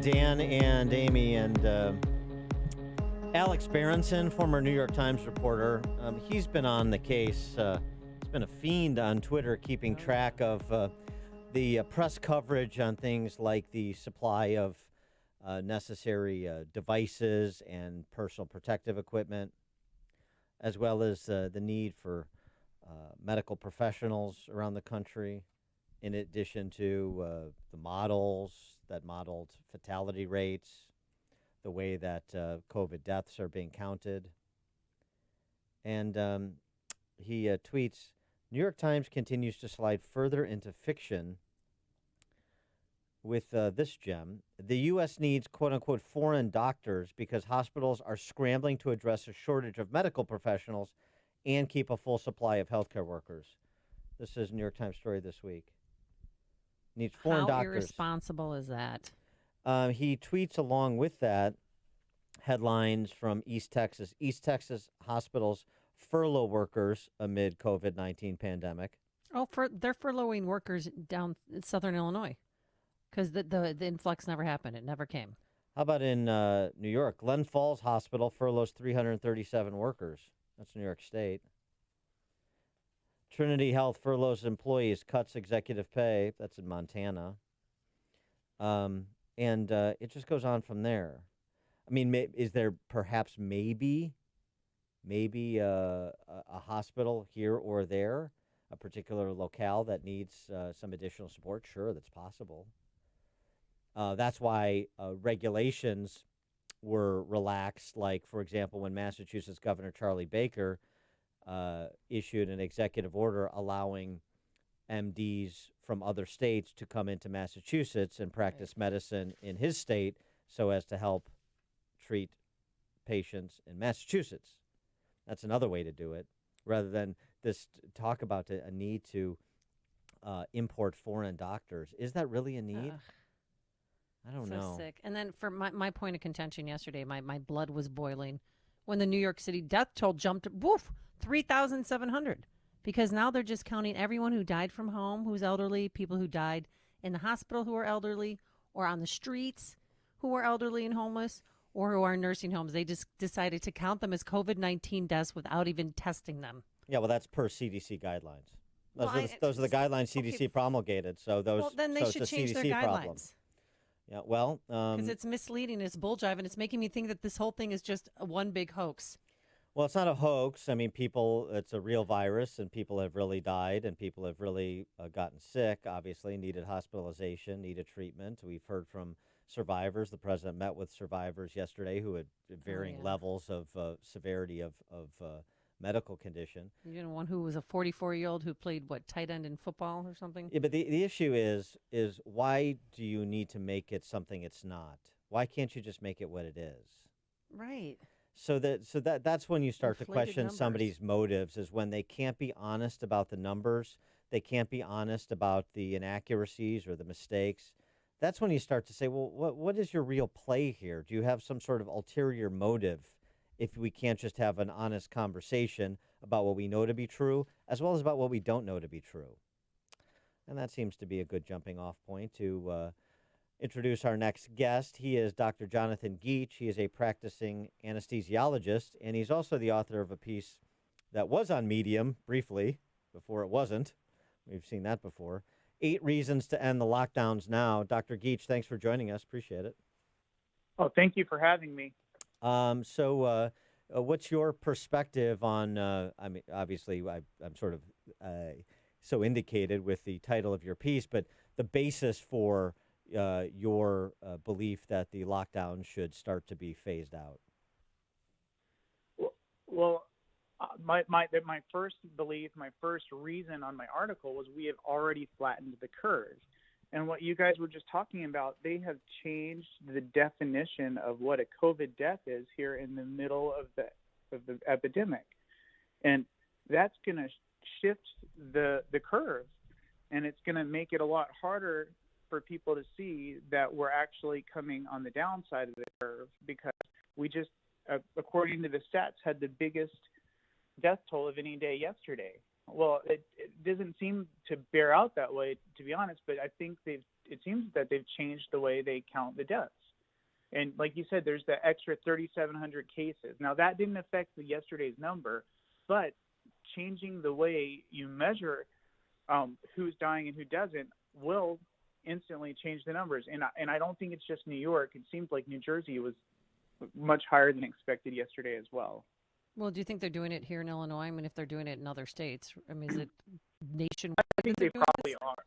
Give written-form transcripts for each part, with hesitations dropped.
Dan and Amy and Alex Berenson, former New York Times reporter, he's been on the case. He's been a fiend on Twitter, keeping track of the press coverage on things like the supply of necessary devices and personal protective equipment, as well as the need for medical professionals around the country, in addition to the models that modeled fatality rates, the way that COVID deaths are being counted. And he tweets, New York Times continues to slide further into fiction with this gem. The U.S. needs quote-unquote foreign doctors because hospitals are scrambling to address a shortage of medical professionals and keep a full supply of healthcare workers. This is New York Times story this week. Needs foreign How doctors. irresponsible is that? He tweets along with that headlines from East Texas. East Texas hospitals furlough workers amid COVID-19 pandemic. Oh, they're furloughing workers down in southern Illinois because the influx never happened. It never came. How about in New York? Glen Falls Hospital furloughs 337 workers. That's New York State. Trinity Health furloughs employees, cuts executive pay. That's in Montana. And it just goes on from there. I mean, is there perhaps maybe a hospital here or there, a particular locale that needs some additional support? Sure, that's possible. That's why regulations were relaxed. Like, for example, when Massachusetts Governor Charlie Baker issued an executive order allowing MDs from other states to come into Massachusetts and practice medicine in his state so as to help treat patients in Massachusetts. That's another way to do it, rather than this talk about a need to import foreign doctors. Is that really a need? I don't know. So sick. And then for my point of contention yesterday, my blood was boiling when the New York City death toll jumped, 3,700. Because now they're just counting everyone who died from home, who's elderly, people who died in the hospital who are elderly, or on the streets who are elderly and homeless, or who are in nursing homes. They just decided to count them as COVID-19 deaths without even testing them. Yeah, well, that's per CDC guidelines. Those are the guidelines CDC okay. promulgated. So then they should it's a change CDC their guidelines. problem. Yeah, well, because it's misleading, it's bull jive, and it's making me think that this whole thing is just one big hoax. Well, it's not a hoax. I mean, it's a real virus, and people have really died, and people have really gotten sick, obviously, needed hospitalization, needed treatment. We've heard from survivors. The president met with survivors yesterday who had varying levels of severity of medical condition. You know, one who was a 44-year-old who played, tight end in football or something? Yeah, but the issue is why do you need to make it something it's not? Why can't you just make it what it is? Right. So that's when you start to Inflated question numbers. somebody's motives, is when they can't be honest about the numbers, they can't be honest about the inaccuracies or the mistakes. That's when you start to say, well, what is your real play here? Do you have some sort of ulterior motive if we can't just have an honest conversation about what we know to be true, as well as about what we don't know to be true? And that seems to be a good jumping off point to introduce our next guest. He is Dr. Jonathan Geach. He is a practicing anesthesiologist, and he's also the author of a piece that was on Medium briefly before it wasn't. We've seen that before. 8 Reasons to End the Lockdowns Now. Dr. Geach, thanks for joining us. Appreciate it. Oh, thank you for having me. So what's your perspective on, I mean, obviously I'm sort of so indicated with the title of your piece, but the basis for your belief that the lockdown should start to be phased out? Well, my first belief, my first reason on my article was we have already flattened the curve. And what you guys were just talking about, they have changed the definition of what a COVID death is here in the middle of the epidemic. And that's going to shift the curve, and it's going to make it a lot harder for people to see that we're actually coming on the downside of the curve, because we just, according to the stats, had the biggest death toll of any day yesterday. Well, it doesn't seem to bear out that way, to be honest, but I think it seems that they've changed the way they count the deaths. And like you said, there's the extra 3,700 cases. Now, that didn't affect yesterday's number, but changing the way you measure who's dying and who doesn't will instantly change the numbers. And I don't think it's just New York. It seems like New Jersey was much higher than expected yesterday as well. Well, do you think they're doing it here in Illinois? I mean, if they're doing it in other states, I mean, is it nationwide I think that they're they doing probably this? are.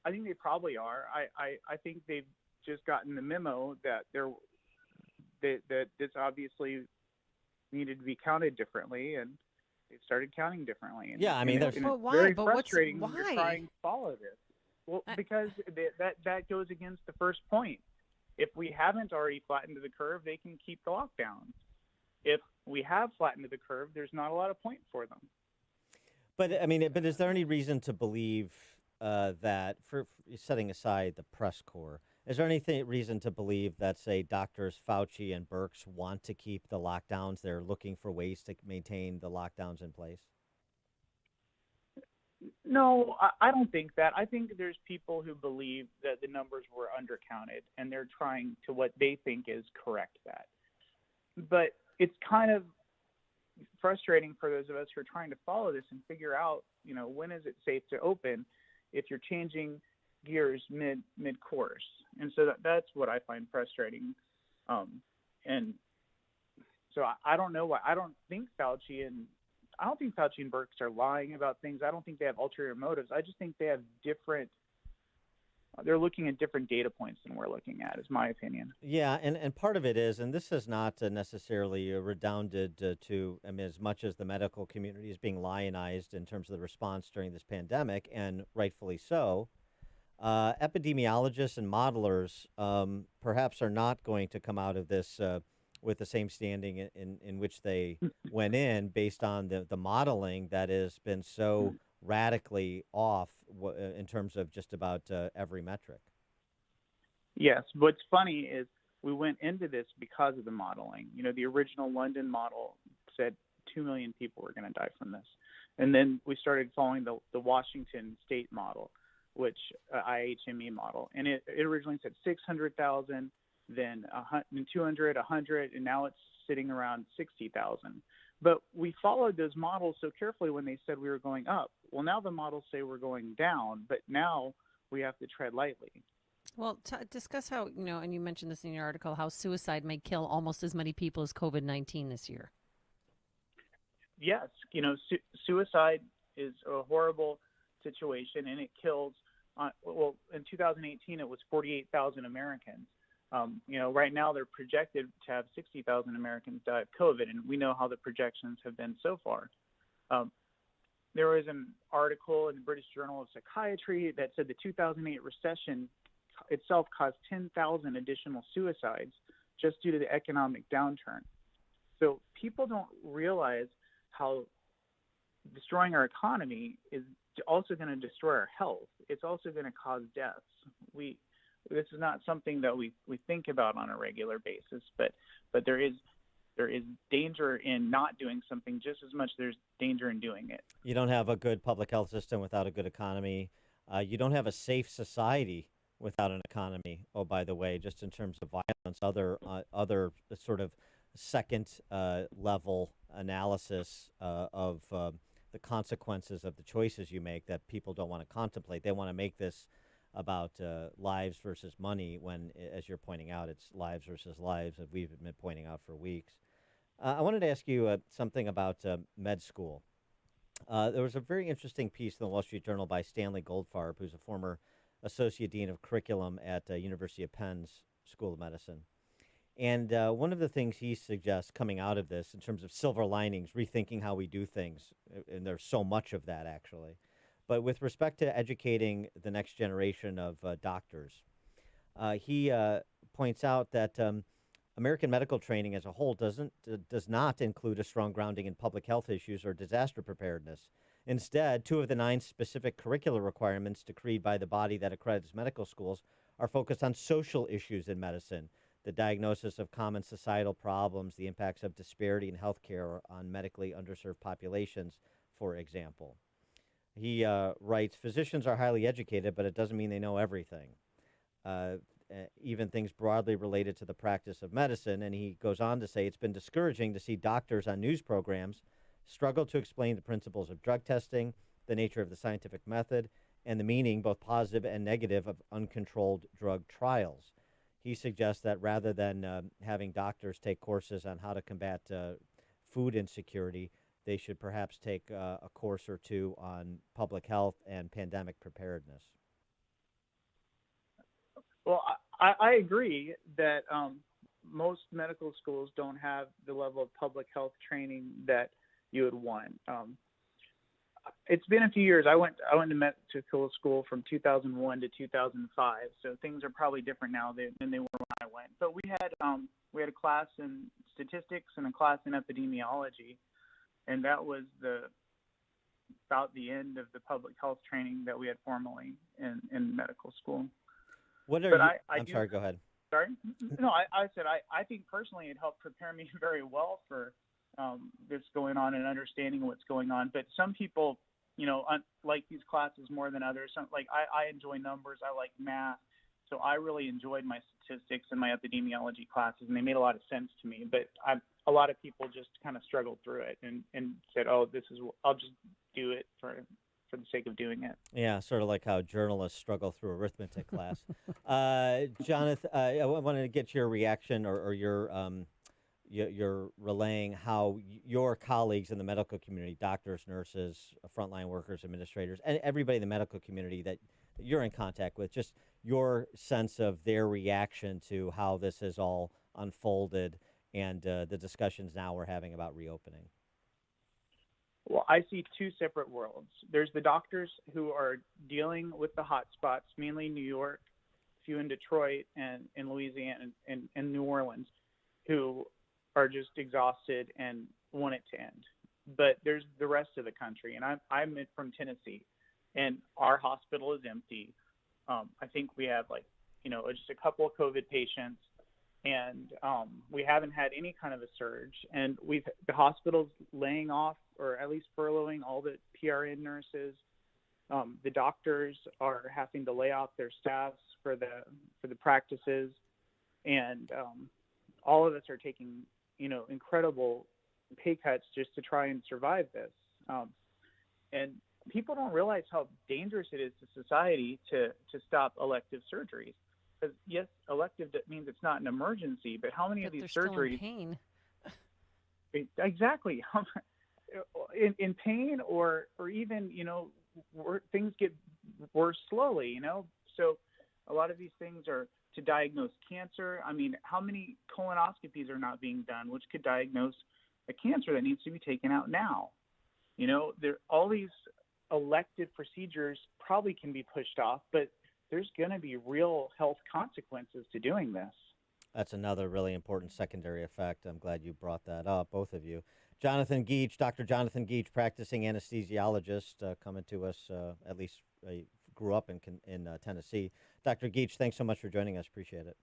I think they probably are. I think they've just gotten the memo that that this obviously needed to be counted differently, and they started counting differently. Yeah, I mean, there's But it's why? very But frustrating when you're why? trying to follow this. Well, I- because that goes against the first point. If we haven't already flattened the curve, they can keep the lockdowns. If we have flattened the curve, there's not a lot of point for them. But I mean, but is there any reason to believe that, for setting aside the press corps, is there anything reason to believe that, say, doctors Fauci and Birx want to keep the lockdowns? They're looking for ways to maintain the lockdowns in place. No, I don't think that. I think there's people who believe that the numbers were undercounted, and they're trying to what they think is correct that. But it's kind of frustrating for those of us who are trying to follow this and figure out, when is it safe to open if you're changing gears mid course. And so that's what I find frustrating. And so I don't know why. I don't think Fauci and Birx are lying about things. I don't think they have ulterior motives. I just think they have they're looking at different data points than we're looking at, is my opinion. Yeah, and part of it is, and this is not necessarily redounded to, I mean, as much as the medical community is being lionized in terms of the response during this pandemic, and rightfully so, epidemiologists and modelers perhaps are not going to come out of this with the same standing in which they went in, based on the modeling that has been so radically off in terms of just about every metric. Yes. What's funny is we went into this because of the modeling. The original London model said 2 million people were going to die from this. And then we started following the Washington state model, which IHME model. And it originally said 600,000, then 200, 100, and now it's sitting around 60,000. But we followed those models so carefully when they said we were going up. Well, now the models say we're going down, but now we have to tread lightly. Well, discuss how, and you mentioned this in your article, how suicide may kill almost as many people as COVID-19 this year. Yes, suicide is a horrible situation, and it kills. In 2018, it was 48,000 Americans. Right now they're projected to have 60,000 Americans die of COVID, and we know how the projections have been so far. There was an article in the British Journal of Psychiatry that said the 2008 recession itself caused 10,000 additional suicides just due to the economic downturn. So people don't realize how destroying our economy is also going to destroy our health. It's also going to cause deaths. This is not something that we think about on a regular basis, but there is danger in not doing something just as much as there's danger in doing it. You don't have a good public health system without a good economy. You don't have a safe society without an economy. Oh, by the way, just in terms of violence, other sort of second level analysis of the consequences of the choices you make that people don't want to contemplate. They want to make this about lives versus money when, as you're pointing out, it's lives versus lives, that we've been pointing out for weeks. I wanted to ask you something about med school. There was a very interesting piece in the Wall Street Journal by Stanley Goldfarb, who's a former Associate Dean of Curriculum at University of Penn's School of Medicine. And one of the things he suggests coming out of this in terms of silver linings, rethinking how we do things, and there's so much of that actually, but with respect to educating the next generation of doctors, he points out that American medical training as a whole does not include a strong grounding in public health issues or disaster preparedness. Instead, 2 of the 9 specific curricular requirements decreed by the body that accredits medical schools are focused on social issues in medicine, the diagnosis of common societal problems, the impacts of disparity in healthcare on medically underserved populations, for example. He writes, physicians are highly educated, but it doesn't mean they know everything. even things broadly related to the practice of medicine. And he goes on to say it's been discouraging to see doctors on news programs struggle to explain the principles of drug testing, the nature of the scientific method, and the meaning, both positive and negative, of uncontrolled drug trials. He suggests that rather than having doctors take courses on how to combat food insecurity, they should perhaps take a course or two on public health and pandemic preparedness. Well, I agree that most medical schools don't have the level of public health training that you would want. It's been a few years. I went to medical school from 2001 to 2005, so things are probably different now than they were when I went. But we had a class in statistics and a class in epidemiology, and that was about the end of the public health training that we had formally in medical school. What are but you? I'm sorry. Go ahead. Sorry? No, I said I think personally it helped prepare me very well for this going on and understanding what's going on. But some people, like these classes more than others. Like I enjoy numbers. I like math. So I really enjoyed my statistics and my epidemiology classes, and they made a lot of sense to me. But a lot of people just kind of struggled through it and said, "Oh, I'll just do it for the sake of doing it." Yeah, sort of like how journalists struggle through arithmetic class. Jonathan, I wanted to get your reaction or your relaying how your colleagues in the medical community, doctors, nurses, frontline workers, administrators, and everybody in the medical community that you're in contact with, just your sense of their reaction to how this has all unfolded and the discussions now we're having about reopening. Well, I see two separate worlds. There's the doctors who are dealing with the hot spots, mainly New York, a few in Detroit and in Louisiana and New Orleans, who are just exhausted and want it to end. But there's the rest of the country, and I'm from Tennessee, and our hospital is empty. I think we have just a couple of COVID patients, and we haven't had any kind of a surge. And the hospital's laying off or at least furloughing all the PRN nurses. The doctors are having to lay off their staffs for the practices, and all of us are taking incredible pay cuts just to try and survive this. And people don't realize how dangerous it is to society to stop elective surgeries. Because yes, elective means it's not an emergency, but how many of these they're surgeries? Still in pain. Exactly. In pain, or even things get worse slowly. So a lot of these things are to diagnose cancer. I mean, how many colonoscopies are not being done, which could diagnose a cancer that needs to be taken out now? All these elective procedures probably can be pushed off, but there's going to be real health consequences to doing this. That's another really important secondary effect. I'm glad you brought that up, both of you. Jonathan Geach, Dr. Jonathan Geach, practicing anesthesiologist, coming to us, at least grew up in Tennessee. Dr. Geach, thanks so much for joining us. Appreciate it.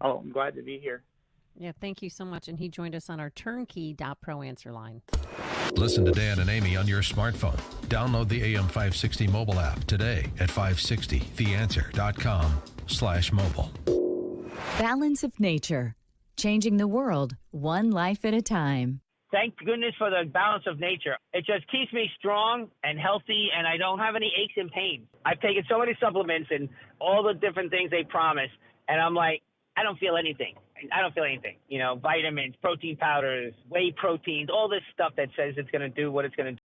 Oh, I'm glad to be here. Yeah, thank you so much. And he joined us on our turnkey.pro answer line. Listen to Dan and Amy on your smartphone. Download the AM560 mobile app today at 560theanswer.com/mobile. Balance of nature, changing the world one life at a time. Thank goodness for the balance of nature. It just keeps me strong and healthy, and I don't have any aches and pains. I've taken so many supplements and all the different things they promise, and I'm like, I don't feel anything. Vitamins, protein powders, whey proteins, all this stuff that says it's going to do what it's going to do.